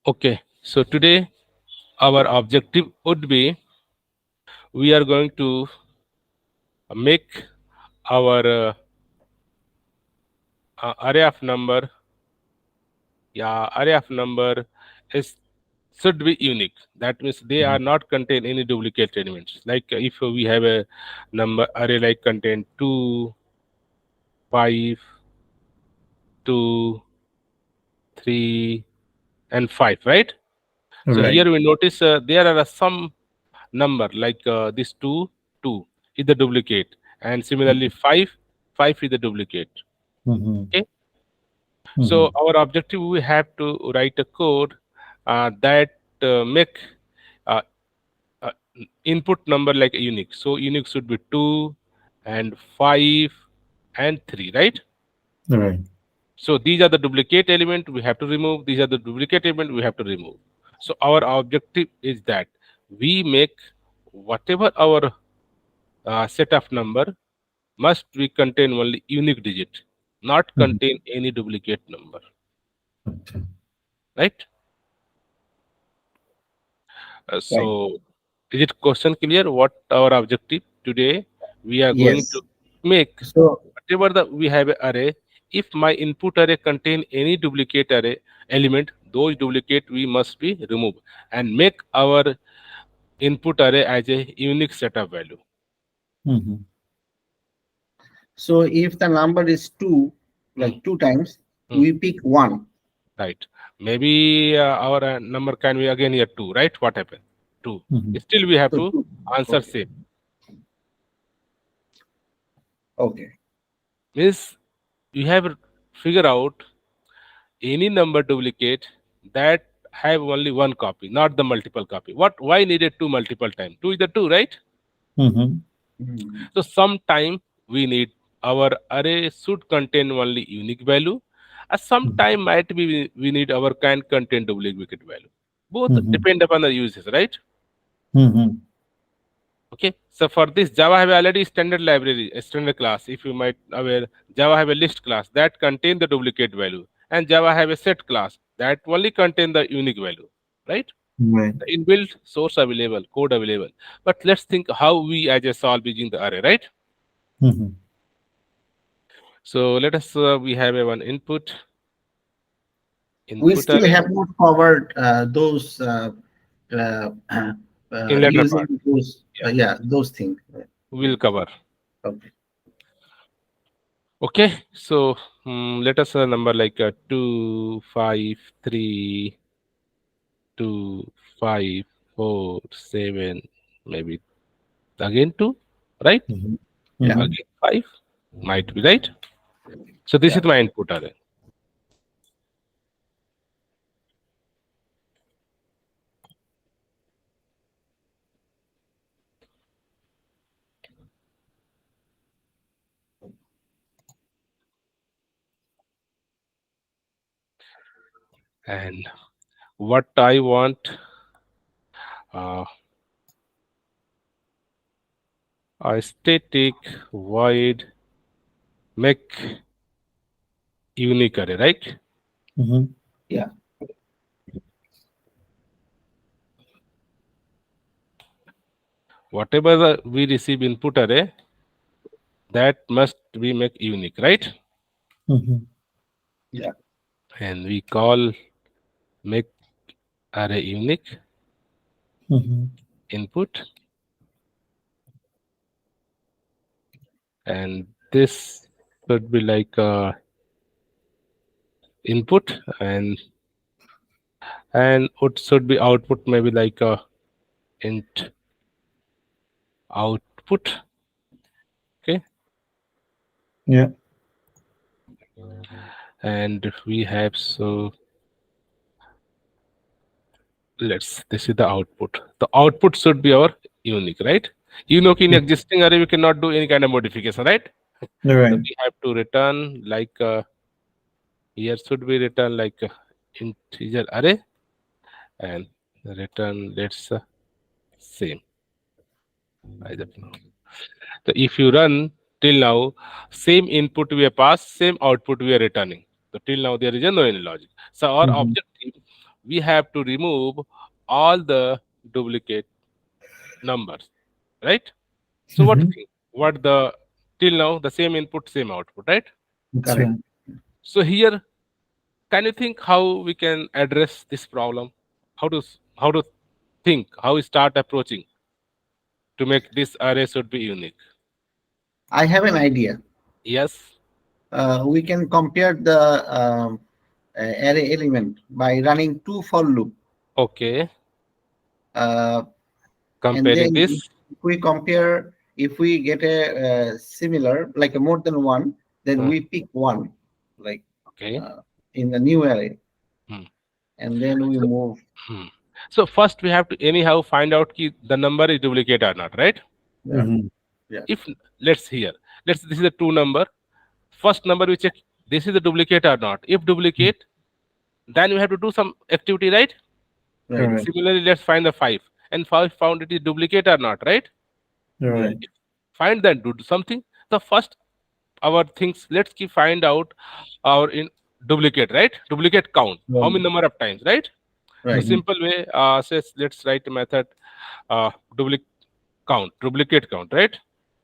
Okay, so today our objective would be we are going to make our array of number. Yeah, array of number is should be unique. That means they are not contain any duplicate elements. Like if we have a number array like contain 2, 5, 2, 3, and 5, right? So Right. here we notice there are some number like this 2, 2 is the duplicate, and similarly 5, 5 is the duplicate. Mm-hmm. Okay. Mm-hmm. So our objective, we have to write a code that make uh, uh, input number like unique. So unique should be 2 and 5 and 3, right? Right. So these are the duplicate element we have to remove. These are the duplicate element we have to remove. So our objective is that we make whatever our set of number must be contain only unique digit, not Mm-hmm. contain any duplicate number, Okay. right? Right. So is it question clear what our objective today? We are going to Yes. make So whatever the we have a array. If my input array contain any duplicate array element, those duplicate we must be removed and make our input array as a unique set of value. Mm-hmm. so if the number is two, Hmm, like two times, hmm, we pick one. right. Maybe our number can be again here 2, right? What happened? 2. Mm-hmm. Still we have So to two. answer Okay. same. Okay. Means you have figure out any number duplicate that have only one copy, not the multiple copy. What? Why needed two multiple time? Two is the two, right? Mm-hmm. Mhm. So sometime we need our array should contain only unique value. Sometime might be we need our can contain duplicate value. Both Mm-hmm. depend upon the uses, right? Mm-hmm. Okay. So for this, Java have already standard library, a standard class. If you might aware, Java have a list class that contain the duplicate value, and Java have a set class that only contain the unique value, right? Right. The inbuilt source available, code available. But let's think how we as a solve using the array, right? Mm-hmm. So let us we have a one input We input still array have not covered those uh, in later part. using those Yeah, yeah, those things. we'll cover. Okay. Okay, so let us number like 2, 5, 3, 2, 5, 4, 7, maybe again 2, right? Mm-hmm. Yeah. Mm-hmm. Again 5, might be right. So this Yeah. is my input array. And what I want, uh, a static void make unique array, right? Mm-hmm. Yeah. Whatever we receive input array, that must be make unique, right? Mm-hmm. Yeah. And we call make array unique Mm-hmm. input, and this should be like input, and it should be output maybe like int output. Okay, Yeah. and we have, so let's, this is the output. The output should be our unique, right? You know, in existing array we cannot do any kind of modification, right? So Right. we have to return like here should be written like integer array, and return let's same as of now. So if you run till now, same input we have passed, same output we are returning. So till now there is a no any logic. So our Mm-hmm. objective we have to remove all the duplicate numbers, right? So what do you Mm-hmm. think? What the till now the same input, same output, right? That's Correct. right. So here, can you think how we can address this problem? How to think? How we start approaching to make this array should be unique? I have an idea. Yes. We can compare the array element by running two for loop. Okay. Uh, and Comparing then this. if we compare, if we get a similar, like a more than one, then uh, we pick one, like okay. uh, in the new array, Hmm. and then we So, move. hmm. So first we have to anyhow find out ki the number is duplicate or not, right? Yeah, Mm-hmm. yeah, If let's here, let's this is a two number. First number we check this is a duplicate or not. If duplicate, then we have to do some activity, right? All right, right. Similarly, let's find the five, and five found it is duplicate or not, right? All right, right. Find that do something. The first our things let's keep find out our in duplicate, right? Duplicate count. How many Right. number of times, right? So right, Mm-hmm. simple way says let's write a method duplicate duplicate count, right?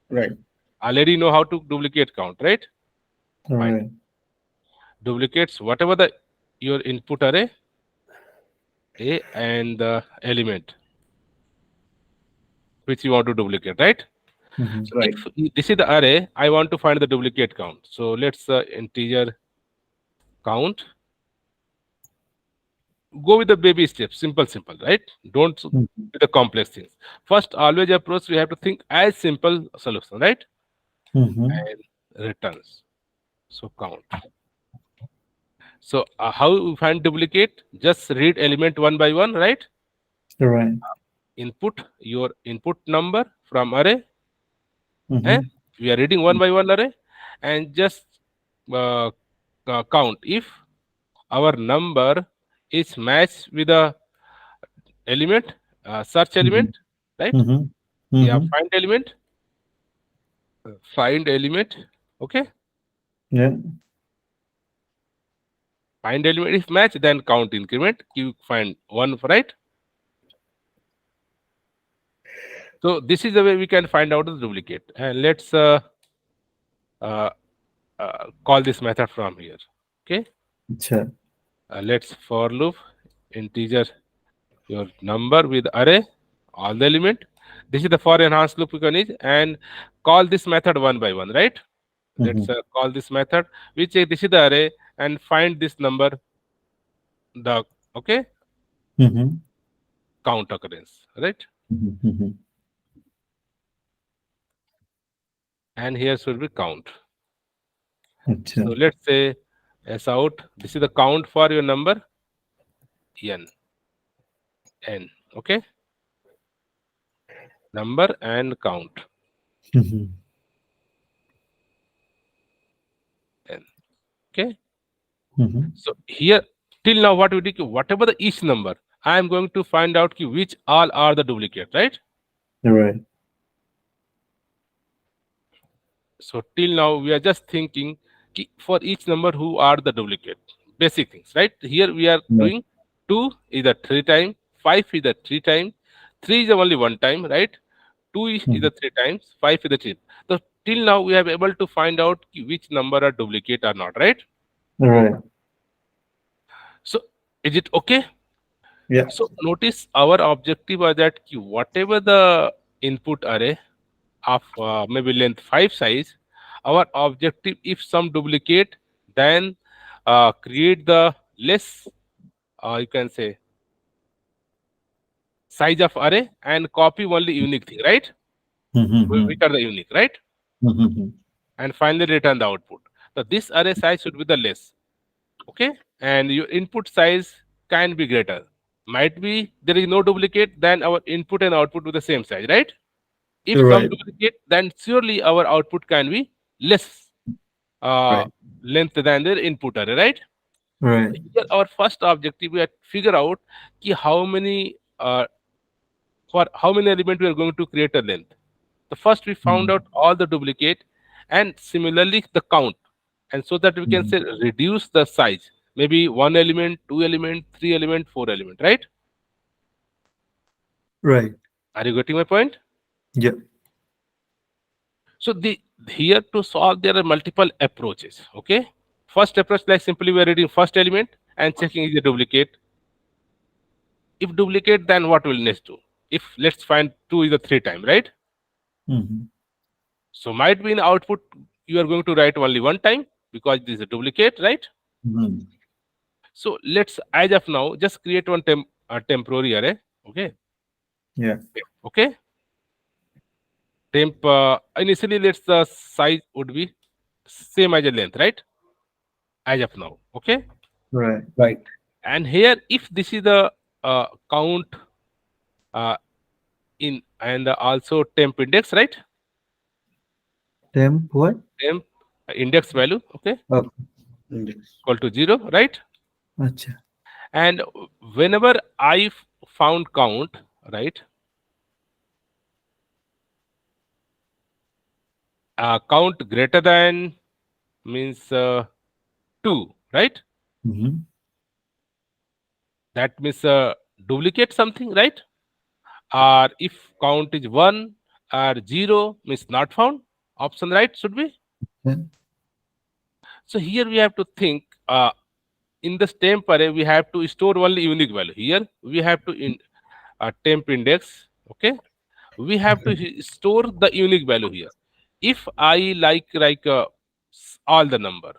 right, Already know how to duplicate count, right? All Fine. right. Duplicates whatever the your input array a and the element which you want to duplicate, right? Mm-hmm. So right, if this is the array, I want to find the duplicate count. So let's integer count. Go with the baby steps, simple, right? Don't Mm-hmm. with the complex things. First, always approach we have to think as simple solution, right? Mm-hmm. And returns. So count. So how you find duplicate? Just read element one by one, right? All right. Input your input number from array, and Mm-hmm. we are reading one by one array, and just uh, count if our number is matched with the element, search Mm-hmm. element, right? Mm-hmm. Yeah, Mm-hmm. find element. Okay, Yeah. find element if match, then count increment. You find one, right? So this is the way we can find out the duplicate. And let's uh, call this method from here. Okay, Sure. let's for loop integer your number with array all the element. This is the for enhanced loop you can use and call this method one by one, right? Mm-hmm. Let's call this method. We check this is the array and find this number, the okay Mm-hmm. count occurrence, right? Mm-hmm. Mm-hmm. And here should be count. So Sure. let's say s out. This is the count for your number n n. Okay, number and count Mm-hmm. n. Okay. Mm-hmm. So here till now what we did, whatever the each number, I am going to find out which all are the duplicate, right? All right. So till now we are just thinking for each number who are the duplicate, basic things, right? Here we are Yeah. doing 2 is a 3 time, 5 is a 3 time, 3 is only 1 time, right? 2 is Mm-hmm. a 3 times, 5 is a 3. So till now we have able to find out which number are duplicate or not, right? All right. So is it okay? Yeah. So notice our objective was that whatever the input array of maybe length 5 size, our objective if some duplicate, then create the less you can say size of array and copy only unique thing, right? Which Mm-hmm. are the unique, right? Mm-hmm. And finally return the output. So this array size should be the less, okay? And your input size can be greater. Might be there is no duplicate, then our input and output with the same size, right? If All some right. duplicate, then surely our output can be less uh, Right. length than their input array, right? Right. Here our first objective we have to figure out how many for how many element we are going to create a length. The first we found Mm-hmm. out all the duplicate and similarly the count, and so that we can Mm-hmm. say reduce the size. maybe one element, two element, three element, four element, right? Right. Are you getting my point? Yeah. So the here to solve there are multiple approaches. Okay. First approach, like simply we are reading first element and checking is a duplicate. If duplicate, then what will next do? If let's find two is a three time, right? Mm-hmm. So might be in output you are going to write only one time because this is a duplicate, right? Mm-hmm. So let's as of now just create one temporary array. Okay. Yeah. Okay. Temp initially let's the size would be same as a length, right? As of now. Okay. Right. Right. And here if this is the count uh, in and also temp index, right? Temp what? Temp index value, okay, Oh, Index. equal to 0, right? acha. And whenever I found count, right, count greater than means 2, right? Mm-hmm. That means duplicate something, right? Or if count is 1 or 0 means not found, option right should be. Yeah. So here we have to think in the temp array we have to store only unique value. Here we have to temp index, okay, we have to store the unique value here. If I like all the number,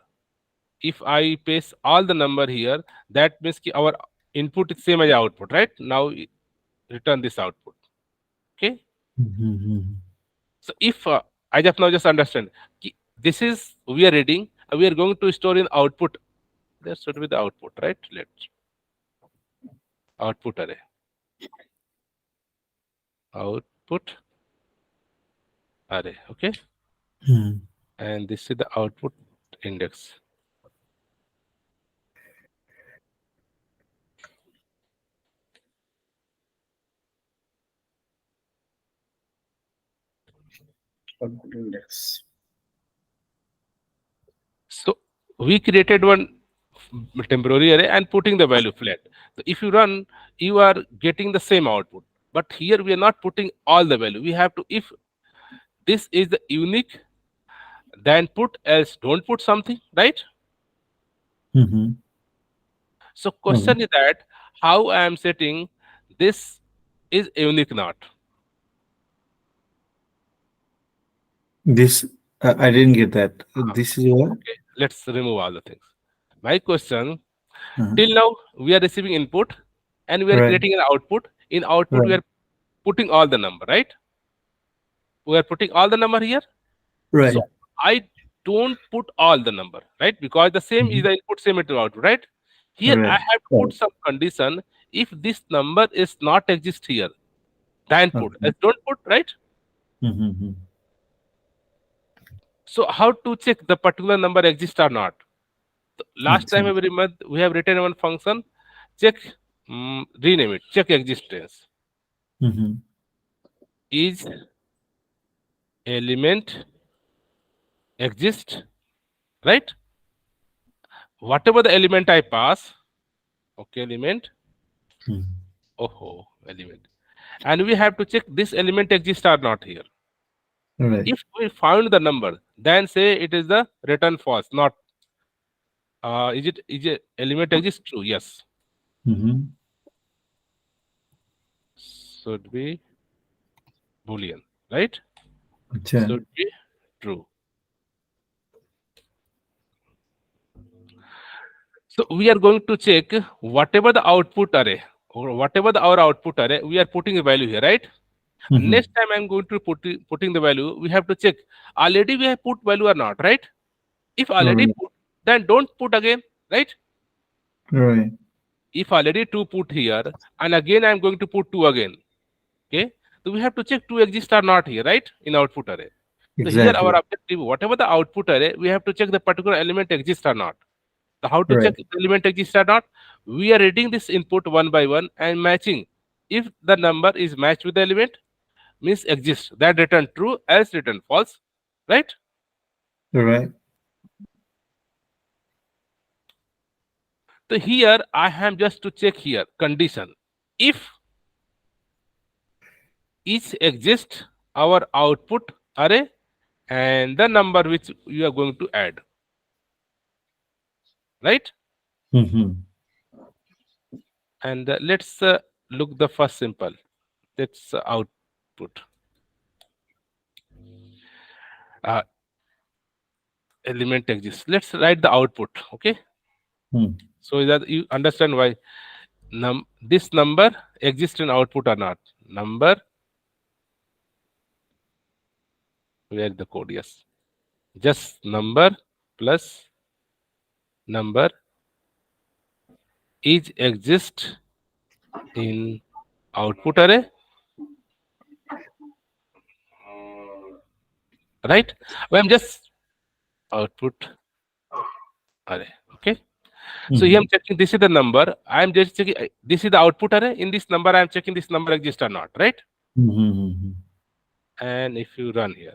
if I paste all the number here, that means ki our input is same as output, right? Now return this output, okay. Mm-hmm. So if as of now just understand ki this is we are reading, we are going to store in output. There should be the output, right? Let's output array, output array, okay, Mm-hmm. and this is the output index. Output index. So we created one temporary array and putting the value flat. So if you run, you are getting the same output. But here we are not putting all the value. We have to, if this is the unique, then put, else don't put something, right? Mm-hmm. So Okay. question is that how I am setting this is unique not. This I didn't get that. This is what? Okay, let's remove all the things. My question, Uh-huh. till now we are receiving input and we are Right. creating an output. In output we Right. are putting all the number, right? We are putting all the number here. Right. So I don't put all the number, right? Because the same is Mm-hmm. the input, same into output, right? Here I Right. have to put some condition. If this number is not exist here, then put. Okay. Else don't put, right? Mm-hmm. So how to check the particular number exists or not? So last time Acha. every month we have written one function, check, rename it, check existence. Mm-hmm. Is element exist, right? Whatever the element I pass, okay, element, oh, element. And we have to check this element exists or not here. Right. If we found the number, then say it is the return false, not is it element exists? True, yes. Mm-hmm. Should be boolean, right? Acha. Should be true. So we are going to check whatever the output array or whatever our output array, we are putting a value here, right? Mm-hmm. Next time I'm going to putting the value, we have to check already we have put value or not, right? If already Right. put, then don't put again, right? Right. If already 2 put here and again I'm going to put 2 again, okay, so we have to check 2 exists or not here, right, in output array. So here our Exactly. objective, whatever the output array, we have to check the particular element exists or not. So how to check Right. the element exists or not? We are reading this input one by one and matching. If the number is matched with the element, means exists, that return true, else return false, right? Right. So here I am just to check here condition. If each exists our output array and the number which you are going to add, right? Mm-hmm. And let's look the first simple. Let's output uh, element exists. Let's write the output. Okay. Mm. So that you understand why this number exists in output or not. Number, where is the code? Yes, just number plus number is exist in output array, right? Well, I'm just output array. Okay. So here I'm Mm-hmm. checking this is the number. I'm just checking this is the output array. In this number, I'm checking this number exists or not, right? Mm-hmm. And if you run here,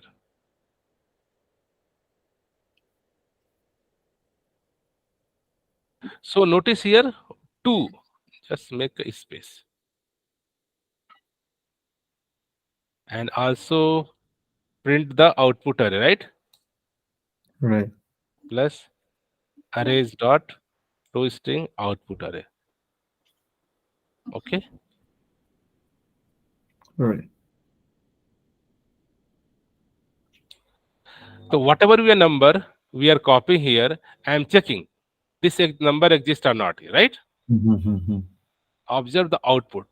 so notice here two. Just make a space and also print the output array, right? Right. Plus arrays dot toString output array. Okay. Right. So whatever we are number we are copying here, I am checking this number exists or not, right? Mm-hmm. Observe the output.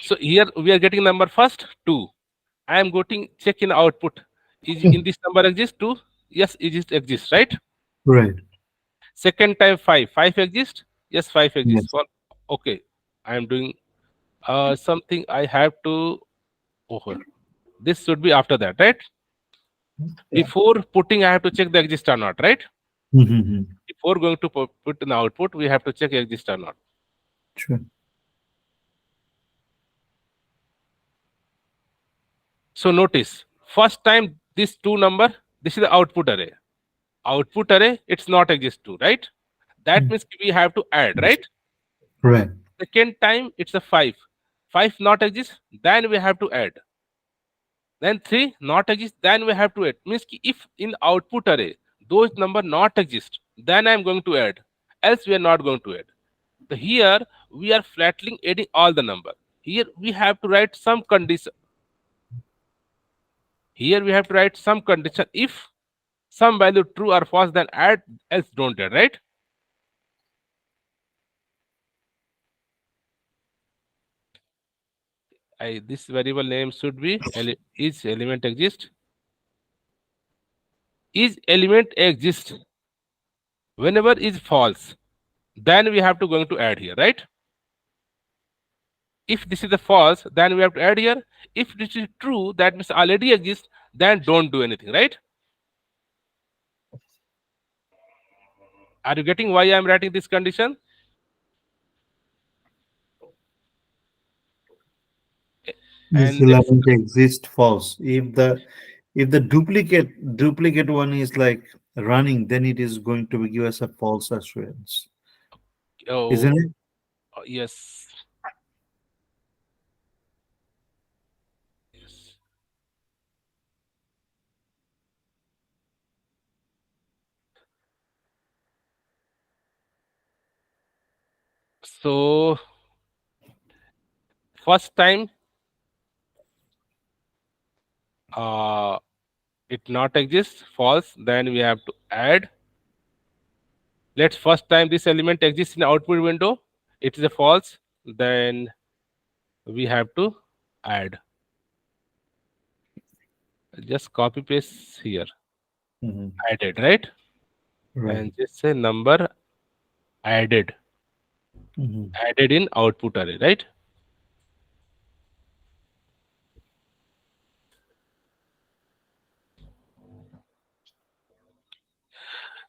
So here we are getting number first 2. I am getting check in output. Is in this number exist 2? Yes, it exists, right? Right. Second time 5. 5 exists? Yes, 5 exists. Yes. Well, okay. I am doing something I have to over. This should be after that, right? Yeah. Before putting, I have to check the exist or not, right? Mm-hmm. Before going to put in the output, we have to check exist or not. Sure. So notice, first time this 2 number, this is the output array. Output array, it's not exist 2, right? That Mm. means we have to add, right? Right. Second time, it's a 5. 5 not exist, then we have to add. Then 3 not exist, then we have to add. Means if in output array, those number not exist, then I am going to add. Else we are not going to add. So here we are flatly adding all the number. Here we have to write some condition. Here we have to write some condition. If some value true or false, then add, else don't add, right? This variable name should be is element exist. Is element exist whenever is false, then we have to going to add here, right? If this is the false, then we have to add here. If this is true, that means already exists, then don't do anything, right? Are you getting why I am writing this condition? This And let's element exists false. If the duplicate one is like running, then it is going to give us a false assurance, oh, isn't it? yes, yes. So first time uh it not exists false, then we have to add. Let's first time this element exists in output window, it is a false, then we have to add. Just copy paste here, Mm-hmm. added, right? Right. And just say number added, Mm-hmm. added in output array, right?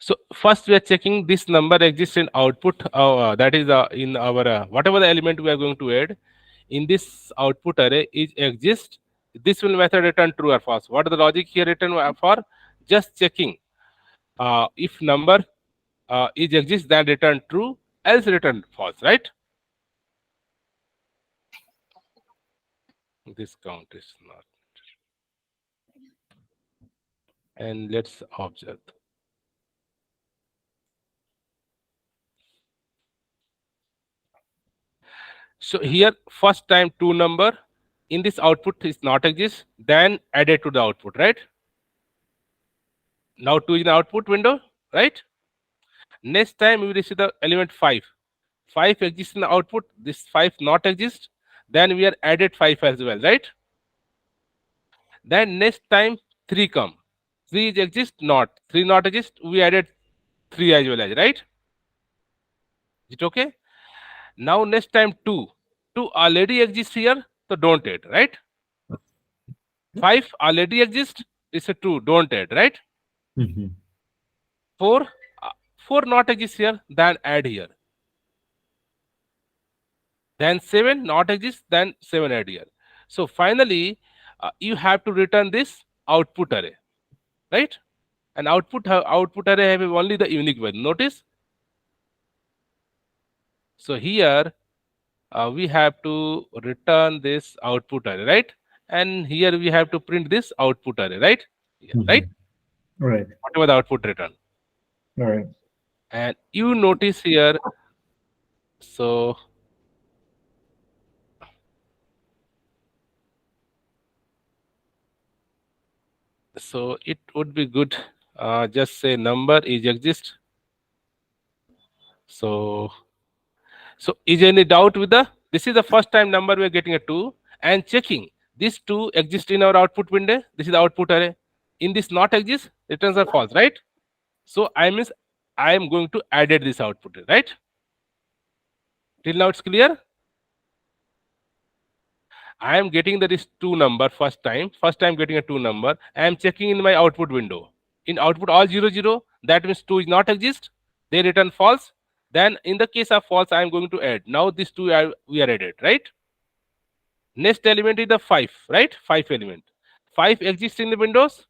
So first we are checking this number exists in output, that is in our whatever the element we are going to add in this output array is exist. This will method return true or false. What is the logic here written for? just checking. If number is exists, then return true, else return false, right? This count is not. And let's observe. So here, first time two number in this output is not exist, then added to the output, right? Now 2 is in output window, right? Next time we receive the element 5. 5 exists in the output, this 5 not exist, then we are added 5 as well, right? Then next time 3 come. 3 is exist, not. 3 not exist, we added 3 as well as, right? Is it okay? Now next time 2. 2 already exists here, so don't add, right? 5 already exists, it's a 2, don't add, right? Mhm. 4, 4 not exists here, then add here. Then 7 not exists, then 7 add here. So finally, you have to return this output array, right? And output array have only the unique value. Notice. So here we have to return this output array, right? And here we have to print this output array, right? Yeah, right? Mhm. Right. Whatever the output return. All right. And you notice here, so it would be good, just say number is exist. So is any doubt with the, this is the first time number we are getting a 2 and checking this 2 exists in our output window. This is the output array. In this not exist, returns are false, right? So I means I am going to added this output, right? Till now it's clear. I am getting that is 2 number first time getting a 2 number. I am checking in my output window. In output all 0 0, that means 2 is not exist. They return false. Then in the case of false, I am going to add. Now this 2 we are added, right? Next element is the 5, right? 5 element. 5 exists in the windows,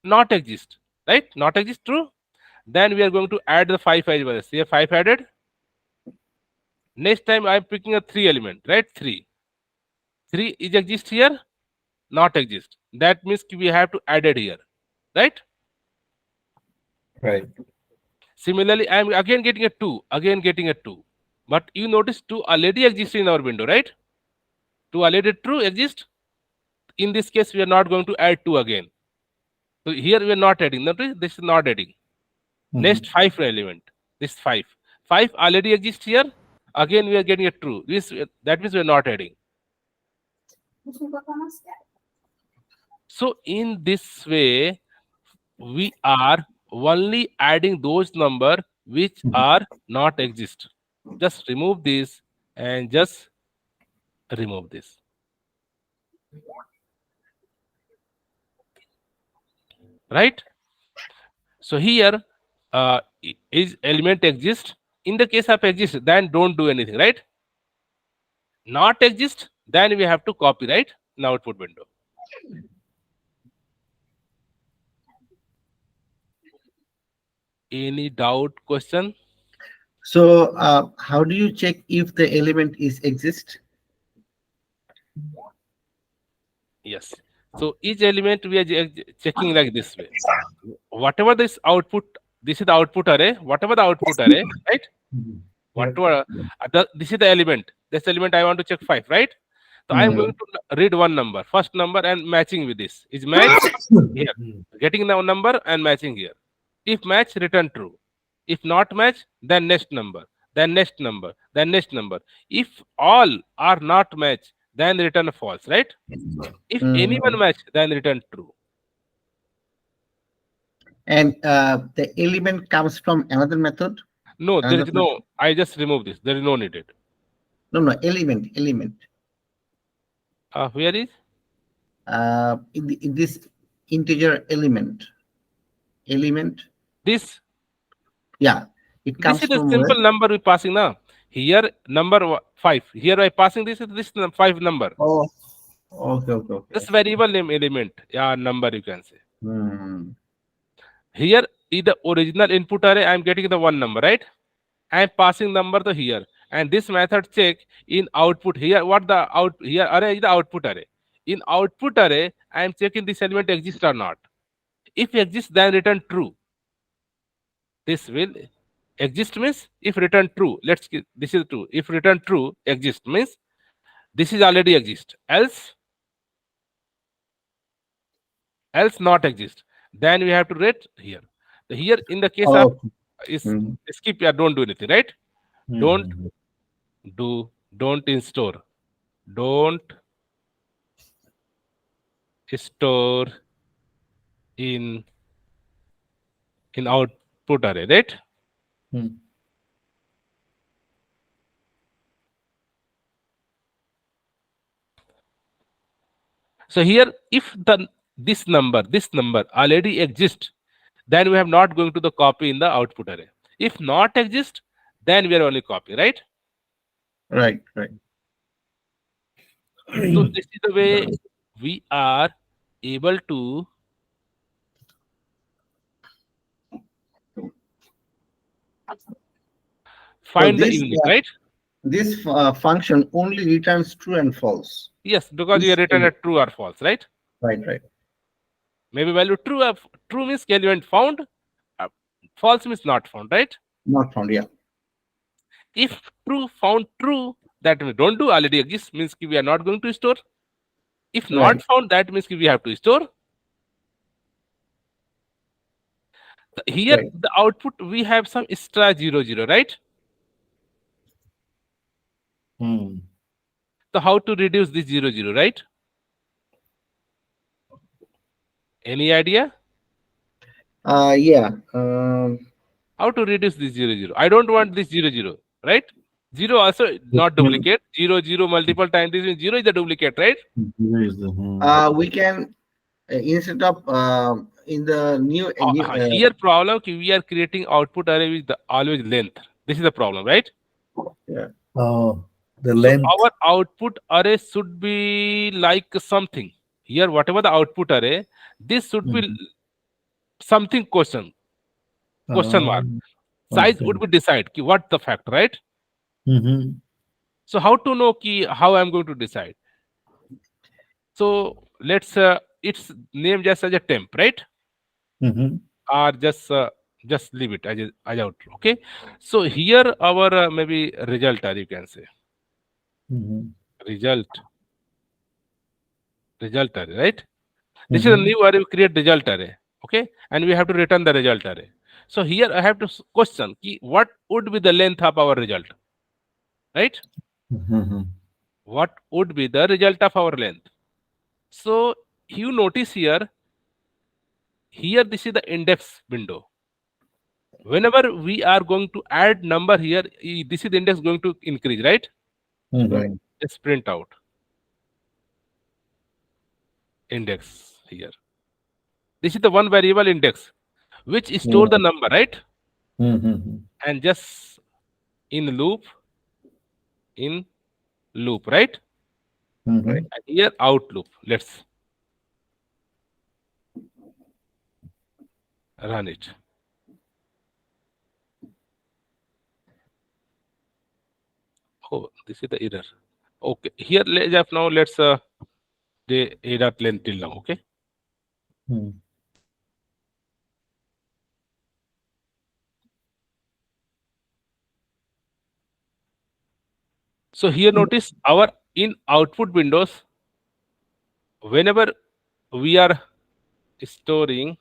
not exist, right? Not exist, true. Then we are going to add the 5 as well. See, 5 added. Next time I am picking a 3 element, right? 3 is exist here, not exist. That means we have to add it here, right? Right. Similarly, I am again getting a 2, but you notice 2 already exists in our window, right? 2 already true exist. In this case, we are not going to add 2 again. So here we are not adding. Notice this is not adding. Next 5 element, this 5 already exists here. Again we are getting a true. That means we are not adding. So in this way, we are only adding those number which are not exist. Just remove this and just remove this. Right? So here is element exist. In the case of exist, then don't do anything, right? Not exist, then we have to copy, right? In output window. Any doubt, question? So how do you check if the element is exist? Yes. So each element we are checking like this way. Whatever this output, this is the output array. Whatever the output array, right? Whatever this is the element. This element I want to check 5, right? So I am going to read one number, first number, and matching with this is match here. Getting the number and matching here. If match, return true. If not match, then next number, then next number, then next number. If all are not match, then return false, right? If anyone match, then return true. And the element comes from another method? No, there is no. I just remove this. There is no needed. No, element. Where is? In this integer element. This. Yeah, it comes This is from a simple number we passing now. Here number 5. Here I passing this 5 number. Oh, okay. This variable name element. Yeah, number you can say. Here in the original input array, I am getting the one number, right? I am passing number to here, and this method check in output here what the out here array is the output array. In output array, I am checking this element exists or not. If exists, then return true. This will exist means if return true. This is true. If return true, exist means this is already exist. Else not exist. Then we have to rate here. Here in the case of Oh, is mhm. skip, yeah, don't do anything, right? Don't Mhm. do, don't in store, don't store in output array, right? Mhm. So here, if this number already exists, then we have not going to the copy in the output array. If not exist, then we are only copy, right? Right, right. So this is the way we are able to So find the unique, right? this function only returns true and false. Yes, because we are This written at true or false, right? right, right. Maybe value true. True means element found. uh, False means not found, right? Not found. Yeah. If true found true, that we don't do already exists means we are not going to store. If not Right, found, that means we have to store. Here right. the output we have some extra 00, right? Mhm. So how to reduce this 00, right? Any idea? Yeah. How to reduce this 00? I don't want this 00, right? Zero also This not one, duplicate. Zero multiple times this means zero is the duplicate, right? here is the We can instead of in the new Here problem we are creating output array with the always length. This is the problem, right? yeah, oh, the So length. our output array should be like something. Here, whatever the output array, this should be Mhm. something question mark. Size Okay. would be decide ki what the fact, right? Mhm. So how to know ki how I'm going to decide? So let's its name just as a temp, right? Mhm. Or just leave it as out. Okay. So here our maybe result array you can say Mhm. result array, right? This is a Mhm. new array, we create result array. Okay, and we have to return the result array. So here I have to question ki what would be the length of our result, right? Mhm. What would be the result of our length? So you notice here this is the index window. Whenever we are going to add number here, this is the index going to increase, right? right. Mhm. Just print out index here. This is the one variable index which store the Mhm. number, right? Mhm. And just in loop, in loop, right? Right. Mhm. And here out loop. Let's run it. Oh, this is the error. Okay, here now let's the error length till now. Okay, Mhm. so here notice our in output windows whenever we are storing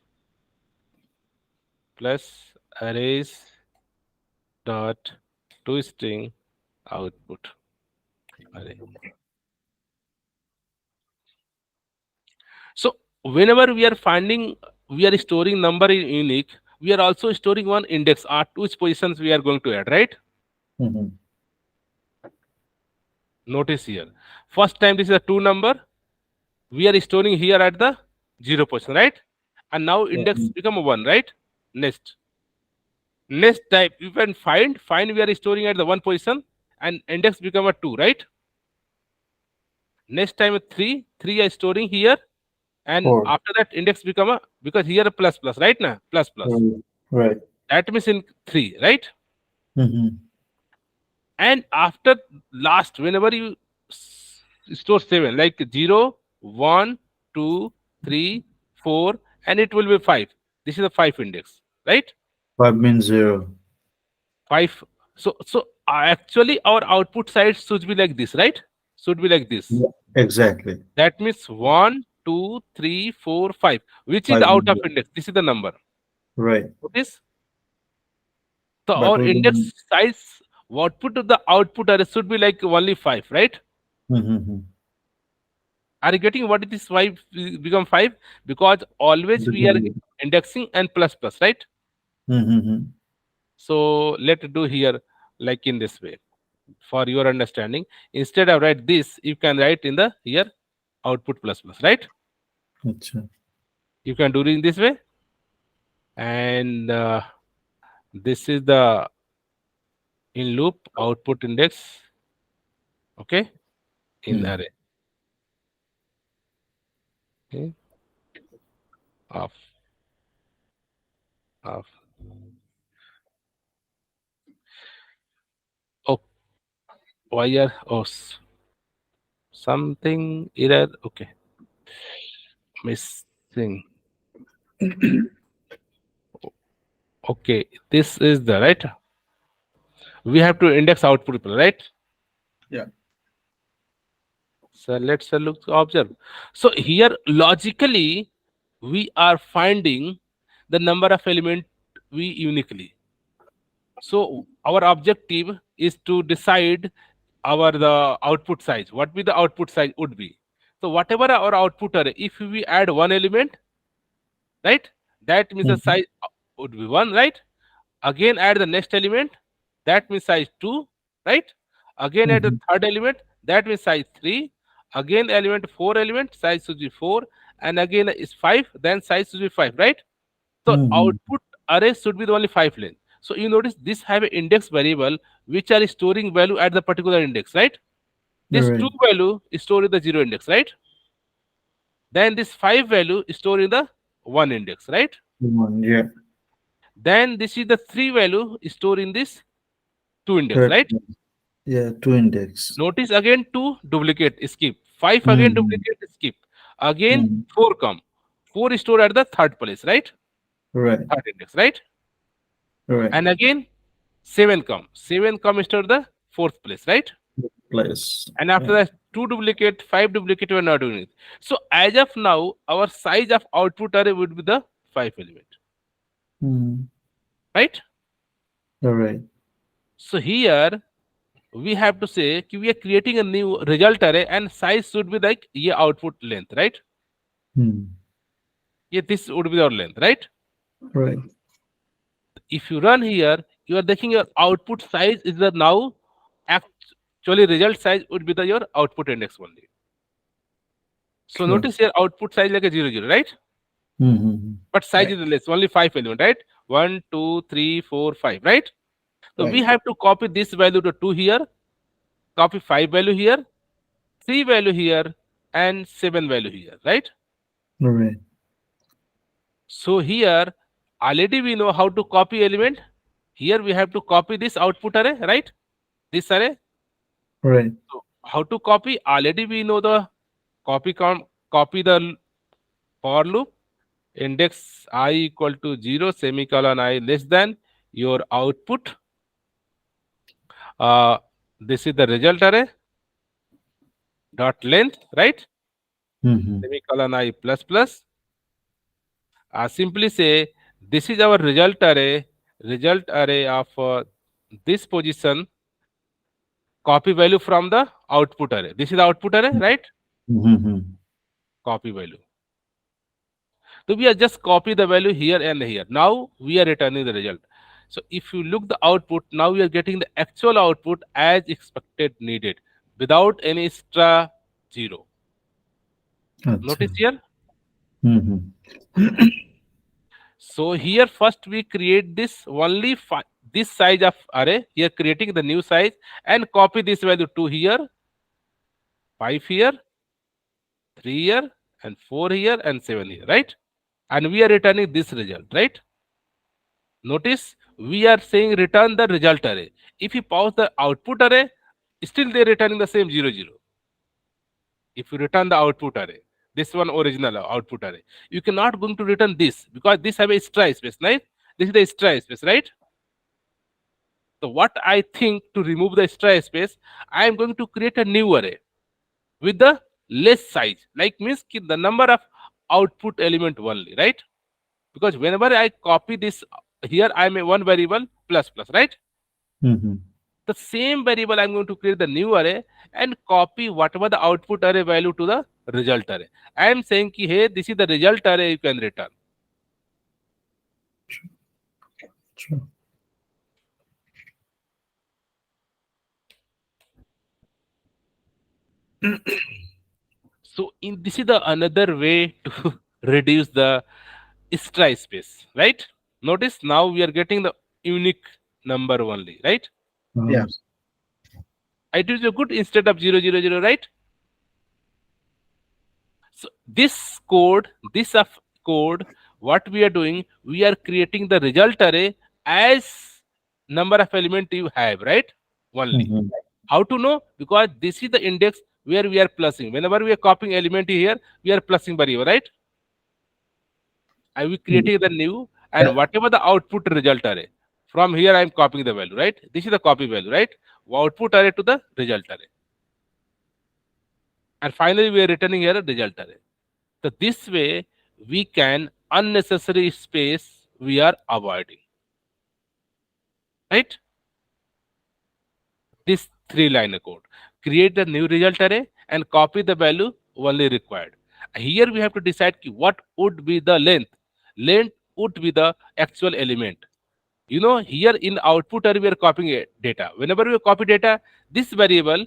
plus arrays dot to string output array. So whenever we are finding we are storing number in unique, we are also storing one index or two positions we are going to add, right? Mhm. Notice here. First time this is a two number. We are storing here at the 0 position, right? And now index Mhm. become a 1, right? Next. Next type you can find we are storing at the 1 position and index become a 2, right? Next time 3 are storing here and 4. after that index become a, because here a plus plus, right now, plus plus, Right. Right. that means in 3, right? Mm-hmm. And after last, whenever you store 7, like 0, 1, 2, 3, 4, and it will be 5. This is a 5 index, right? 5 means 0. 5. So actually our output side should be like this, right? Should be like this. Yeah. Exactly. That means 1, 2, 3, 4, 5, which is 5 the out means of 0. index. This is the number. Right. Notice. So But our we don't. index size, output to the output array should be like only 5, right? Mm-hmm. Are you getting what it is? Why become 5? Because always we are indexing and plus plus, right? Mm-hmm. So let's do here like in this way for your understanding. Instead of write this, you can write in the here output plus plus, right? Acha. You can do it in this way, and this is the in loop output index, okay, in Hmm. array. Okay, of of oh, why are something error? Okay, missing. Okay, this is the right. We have to index output people, right? Yeah. So let's look observe. So here logically we are finding the number of element we uniquely. So our objective is to decide our the output size. What be the output size would be. So whatever our output are, if we add one element, right, that means the Mm-hmm. size would be 1, right? Again add the next element, that means size 2, right? Again add the Mm-hmm. third element, that means size 3. Again element 4 element, size should be 4, and again is 5, then size should be 5, right? So Mm-hmm. output array should be the only 5 length. So you notice this have an index variable which are storing value at the particular index, right? This 2 Right. value is stored in the 0 index, right? Then this 5 value is stored in the 1 index, right? 1. Yeah. Then this is the 3 value is stored in this 2 index, Third. right? Yeah. 2 index. Notice again 2 duplicate skip. 5 again Mm-hmm. duplicate skip. Again Mm-hmm. 4 come. 4 is stored at the third place, right? Right. Third index, right? Right. And again 7 come. 7 come stored the fourth place, right? Place. And after Yeah. that 2 duplicate, 5 duplicate, we are not doing it. So as of now, our size of output array would be the 5 element, Mm. right? All right. So here we have to say we are creating a new result array and size should be like yeah output length, right? Mm. Yeah, this would be our length, right? Right. If you run here, you are taking your output size is the now actually result size would be the your output index only. So Sure. notice here output size like a 0 0, right? Mm-hmm. But size Right. is less, only 5 element, right? 1, 2, 3, 4, 5, right? So we Right. have to copy this value to 2 here, copy 5 value here, 3 value here, and 7 value here, right? All right. So here already we know how to copy element. Here we have to copy this output array, right? This array. Right. So how to copy? Already we know the copy the for loop index I equal to 0 semicolon I less than your output. Uh, this is the result array dot length, right? Mm-hmm. Semicolon I plus plus. Simply say this is our result array of this position, copy value from the output array. This is the output array, right? Mm-hmm. Copy value. So we are just copy the value here and here. Now we are returning the result. So if you look the output, now we are getting the actual output as expected needed without any extra zero. Acha. Notice here. Mm-hmm. So here first we create this only this size of array. Here creating the new size and copy this value to here, 5 here, 3 here, and 4 here and 7 here, right? And we are returning this result, right? Notice we are saying return the result array. If you pause the output array, still they're returning the same 0 0. If you return the output array, this one original output array, you cannot going to return this because this have a try space, right? This is the try space, right? So what I think to remove the try space, I am going to create a new array with the less size, like means the number of output element only, right? Because whenever I copy this here, I am a one variable plus plus, right? Mm-hmm. The same variable I'm going to create the new array and copy whatever the output array value to the result array. I am saying ki, hey, this is the result array you can return. Sure. So in this is the another way to reduce the try space, right? Notice now we are getting the unique number only, right? Yeah. I do the good instead of 0 0 0, right? So this code, this of code, what we are doing, we are creating the result array as number of element you have, right? Only. Mm-hmm. How to know? Because this is the index where we are plussing. Whenever we are copying element here, we are plussing variable, right? I will creating the new and whatever the output result array. From here I am copying the value, right? This is the copy value, right? Output array to the result array. And finally we are returning here a result array. So this way we can unnecessary space we are avoiding, right? This three-line code. Create the new result array and copy the value only required. Here we have to decide what would be the length. Length would be the actual element. You know, here in output array we are copying data. Whenever we copy data, this variable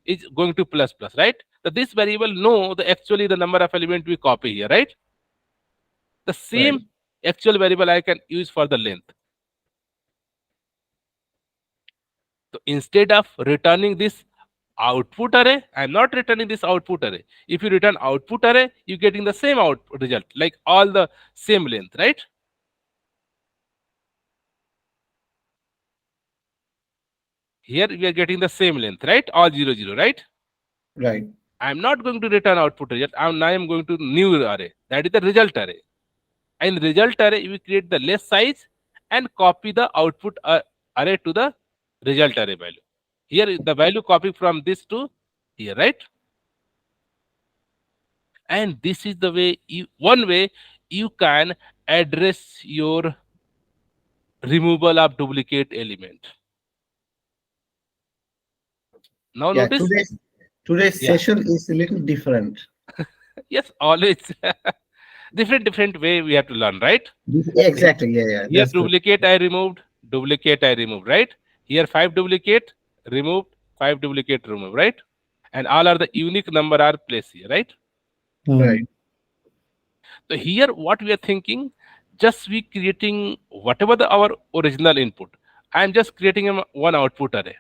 is going to plus plus, right? So this variable know the actually the number of element we copy here, right? The Right. same actual variable I can use for the length. So instead of returning this output array, I'm not returning this output array. If you return output array, you're getting the same output result, like all the same length, right? Here we are getting the same length, right? All 0 0, right? Right. I'm not going to return output result. Now I'm going to new array. That is the result array. In result array, we create the less size and copy the output array to the result array value. Here the value copy from this to here, right? And this is the way one way you can address your removal of duplicate element. Now Yeah. notice, Today's yeah, session is a little different. yes, always different way we have to learn, right? Exactly. Yeah. Yeah. Here That's good. duplicate I removed, right? Here 5 duplicate removed, 5 duplicate removed, right? And all are the unique number are placed here, right? Right. So here what we are thinking, just we creating whatever the our original input. I am just creating one output array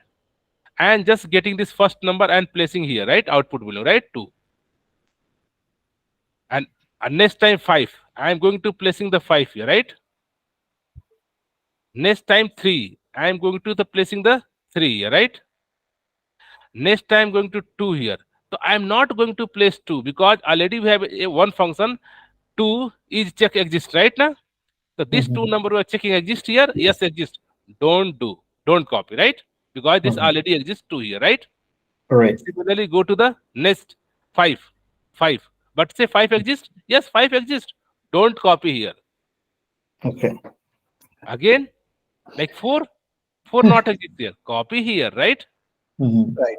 and just getting this first number and placing here, right? Output value, right? 2. And next time 5. I am going to placing the 5 here, right? Next time 3. I am going to the placing the 3 here, right? Next time going to 2 here. So I am not going to place 2 because already we have one function. 2 is check exist, right now? So this two Mm-hmm. number we are checking exist here. Yes, exist. Don't do. Don't copy, right? Because this Mm-hmm. already exists 2 here, right? Correct. Similarly, go to the next 5. 5. But say 5 exists. Yes, 5 exists. Don't copy here. Okay. Again, like 4. 4 not exist here. Copy here, right? Mm-hmm. Right.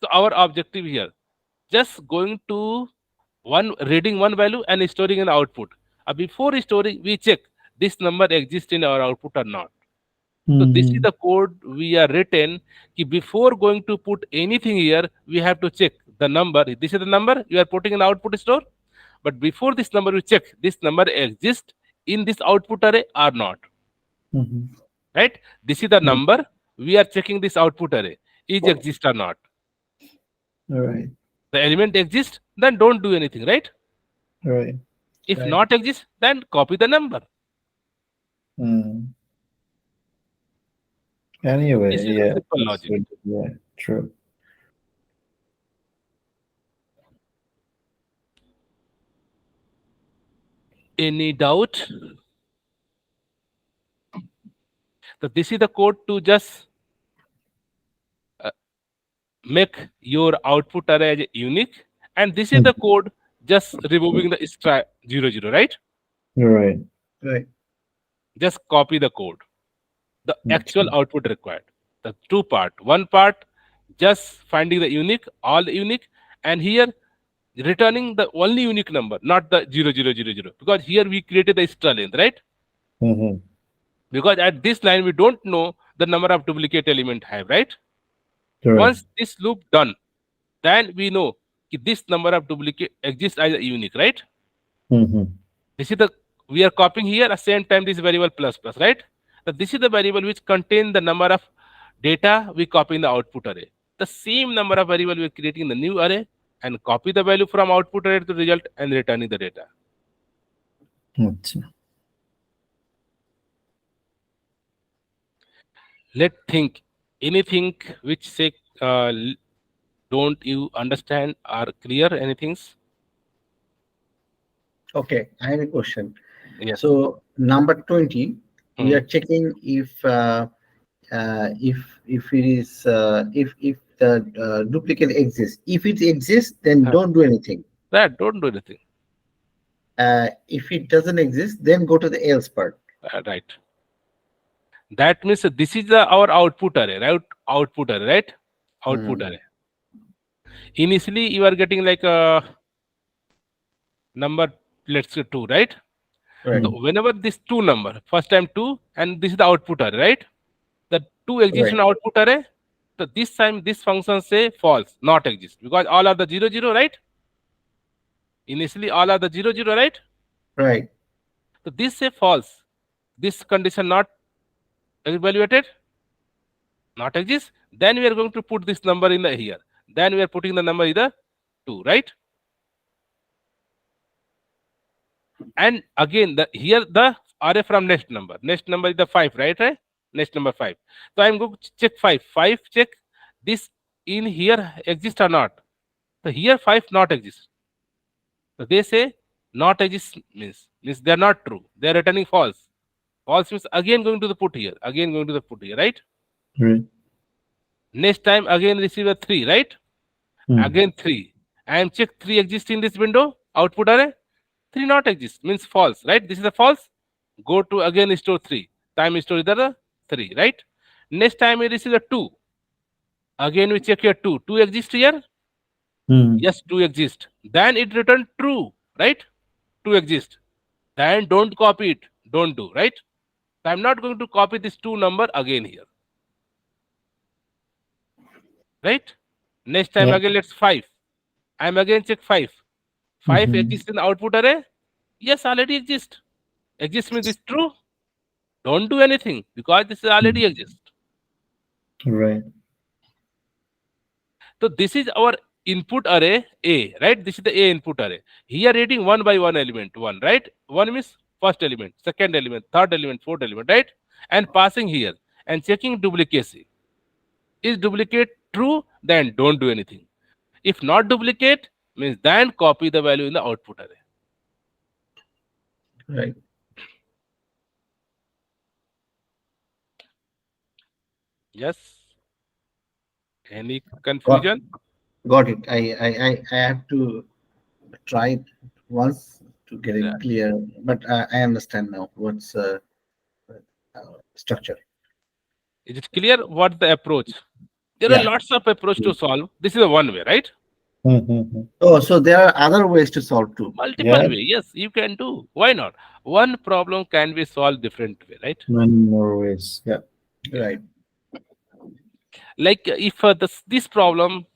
So our objective here, just going to one reading one value and storing an output. Before storing, we check this number exists in our output or not. So this is Mm-hmm. the code we are written. Ki before going to put anything here, we have to check the number. This is the number you are putting in the output store. But before this number, we check this number exists in this output array or not. Mm-hmm. Right? This is the number. We are checking this output array. Is exist or not? All right. The element exists. then don't do anything, right? Right. If Right. not exists, then copy the number. Mm. Anyway, This is a yeah, simple that's logic. good. Yeah, true. Any doubt? So this is the code to just uh, make your output array as unique, and this is Mm. the code just removing the extra 00, right? Right. Right. Just copy the code, the actual Okay. output required. The two part. One part just finding the unique, all the unique, and here returning the only unique number, not the 0000, because here we created the extra length, right? Mm-hmm. Because at this line we don't know the number of duplicate element have, right? Right. Once this loop done, then we know this number of duplicate exists as a unique, right? Mm-hmm. This is the we are copying here at the same time this variable plus plus, right? So this is the variable which contain the number of data we copy in the output array. The same number of variable we are creating in the new array and copy the value from output array to result and returning the data. Okay. Let's think anything which say don't you understand or clear anything? Okay, I have a question. Yes. So number 20, we Hmm. are checking if it is if the duplicate exists. If it exists, then Huh. don't do anything. That don't do anything. If it doesn't exist, then go to the else part. Right. That means this is our output array, right? Output array, right? Output Hmm. array. Initially, you are getting like a number, let's say 2, right? Right, So Mm. whenever this 2 number, first time 2, and this is the output array, right? The 2 exists right, in output array. So this time this function say false, not exist, because all are the 00, right? Initially, all are the 00, right? right, So this say false. This condition not evaluated, not exist. Then we are going to put this number in the here. Then we are putting the number in the 2, right? And again the here the array from next number is the 5, right? Next number 5. So I'm going to check 5 check this in here exist or not. So here 5 not exist. So they say not exist means they're not true, they're returning false. False means again going to the put here, again going to the put here, right? Right. Next time again receive a 3, right? Mm. Again 3. I am check 3 exist in this window output array. 3 not exist means false, right? This is a false. Go to again store 3. Time store is the 3, right? Next time we receive a 2. Again we check here 2. 2 exist here? Mm. Yes, 2 exist. Then it return true, right? 2 exist. Then don't copy it. Don't do, right? So I'm not going to copy this 2 number again here, right? Next time Yeah. again let's 5. I'm again check 5. 5 Mm-hmm. exists in the output array? Yes, already exist. Exist means it's true. Don't do anything because this is Mm. already exist. Right. So this is our input array A, right? This is the A input array. Here reading one by one element, one, right? One means first element, second element, third element, fourth element, right? And passing here and checking duplicacy. Is duplicate true? Then don't do anything. If not duplicate, means then copy the value in the output array. right. Yes. Any Got, confusion? got it. I have to try it once to get it Yeah. clear, but I understand now what's structure. Is it clear what the approach? There are Yeah. lots of approach to solve. This is a one way, right? Mm-hmm. Oh, so there are other ways to solve too. Multiple Yeah. way. Yes, you can do. Why not? One problem can be solved different way, right? Many more ways. Yeah. Yeah. Right. Like if this problem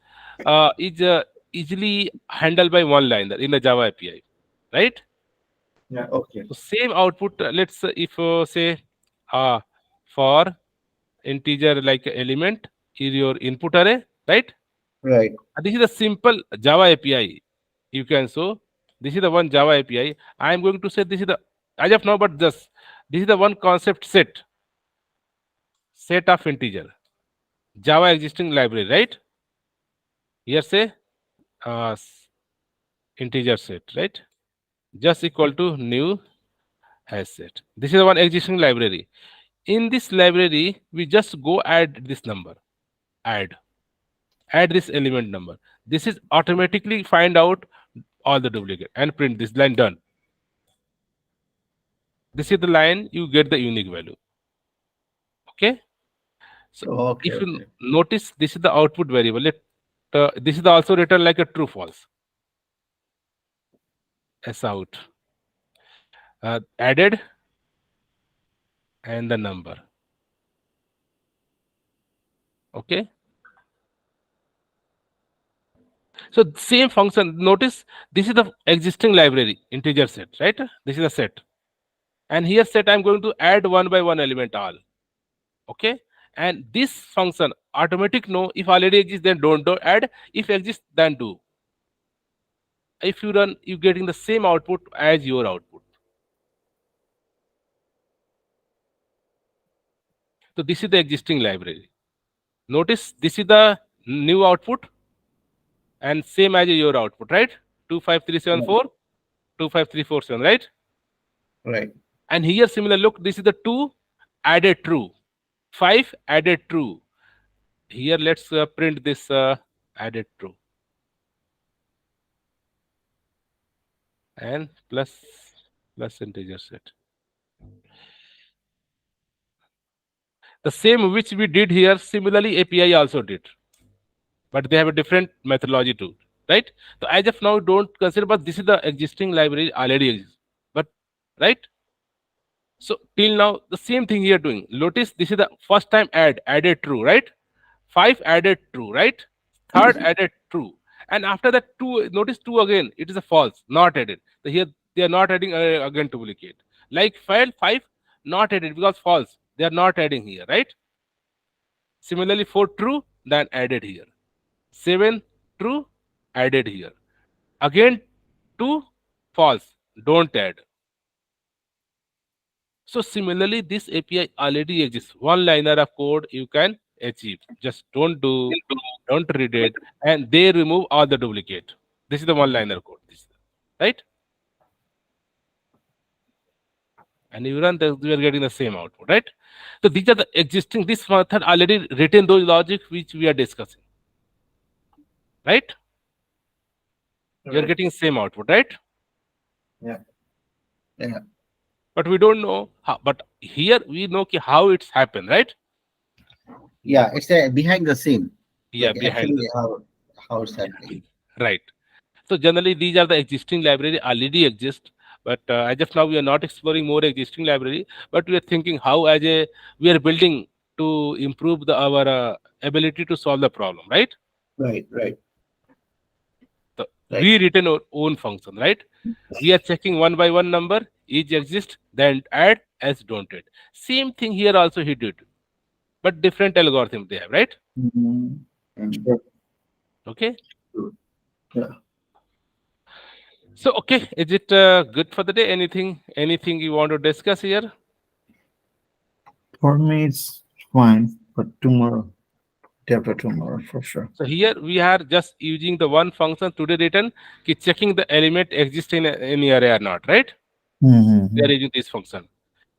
is easily handled by one liner in the Java API, right? Yeah. Okay. So same output. Let's if say uh, for integer like element is your input array, right? Right. This is a simple Java API. you can show this is the one Java API. I am going to say this is the as of now, but just this is the one concept set of integer Java existing library, right? Here say integer set, right? Just equal to new hash set. This is the one existing library. In this library, we just go add this number, add add this element number. This is automatically find out all the duplicate and print this line done. This is the line you get the unique value. Okay. So Okay, if you okay. notice, this is the output variable. This is also written like a true false. S out added and the number. Okay. So same function. Notice this is the existing library integer set, right? This is a set, and here set I'm going to add one by one element all. Okay, and this function automatic no. If already exists, then don't add. If exists, then do. If you run, you getting the same output as your output. So this is the existing library. Notice this is the new output and same as your output, right? 25374, 25347, right? Right. And here similar look, this is the 2 added true, 5 added true. Here let's print this added true and plus integer set. The same which we did here, similarly API also did, but they have a different methodology too, right? So as of now, don't consider, but this is the existing library already exists, but right. So till now, the same thing here doing. Notice this is the first time added true, right? 5 added true, right? Third added true. And after that 2, notice 2 again, it is a false, not added. So here they are not adding again duplicate. Like 5 not added because false. They are not adding here, right? Similarly, 4 true, then added here. 7 true, added here. Again 2 false, don't add. So similarly, this API already exists. One liner of code you can achieve. Just don't read it, and they remove all the duplicate. This is the one liner code, right? And you run this, we are getting the same output, right? So these are the existing. This method already written those logic which we are discussing, right? You are Right. getting same output, right? Yeah. Yeah. But we don't know how. But here we know how it's happened, right? Yeah. It's a behind the scene. Yeah, Like behind actually the how it's happening. right. So generally, these are the existing library already exist. But as of now, we are not exploring more existing library. But we are thinking how we are building to improve our ability to solve the problem, right? Right. Right. So Right. we written our own function, right? We are checking one by one number, each exists, then add, else don't add. Same thing here also he did, but different algorithm they have, right? Mhm. Mhm. Okay. Yeah. So okay, is it good for the day? Anything you want to discuss here? For me, it's fine, but tomorrow, day after tomorrow, for sure. So here we are just using the one function today written, checking the element exists in any array or not, right? We are Mm-hmm. using this function.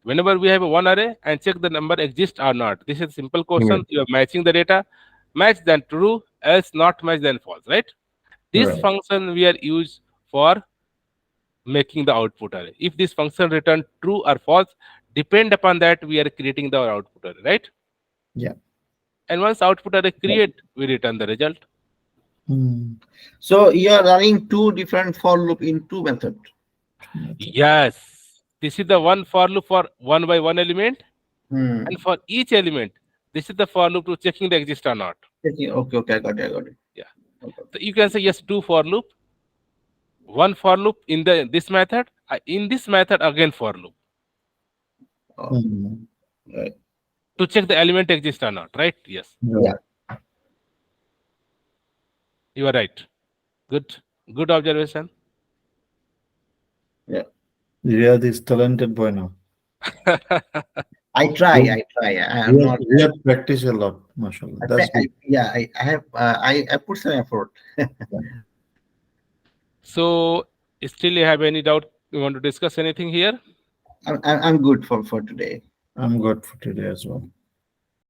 Whenever we have one array and check the number exists or not. This is a simple question. Right. You are matching the data, match then true, else not match then false, right? This Right. function we are used for making the output array. If this function return true or false, depend upon that we are creating the output array, right? Yeah. And once output array create, we return the result. Mm. So you are running two different for loop in two methods. Yes, this is the one for loop for one by one element, Hmm. and for each element, this is the for loop to checking the exist or not. Okay, okay, I got it, I got it. Yeah. Okay. So you can say yes, two for loop, one for loop in this method, in this method again for loop Oh, Mm. right. to check the element exist or not, right? Yes, Yeah. Right. you are right. Good. Good observation. Yeah. Riyadh is talented boy now. I try. I try. I'm not. Riyadh practice a lot, mashallah. That's good. Yeah, I have. I put some effort. So, still you have any doubt? You want to discuss anything here? I'm good for today. I'm good for today as well.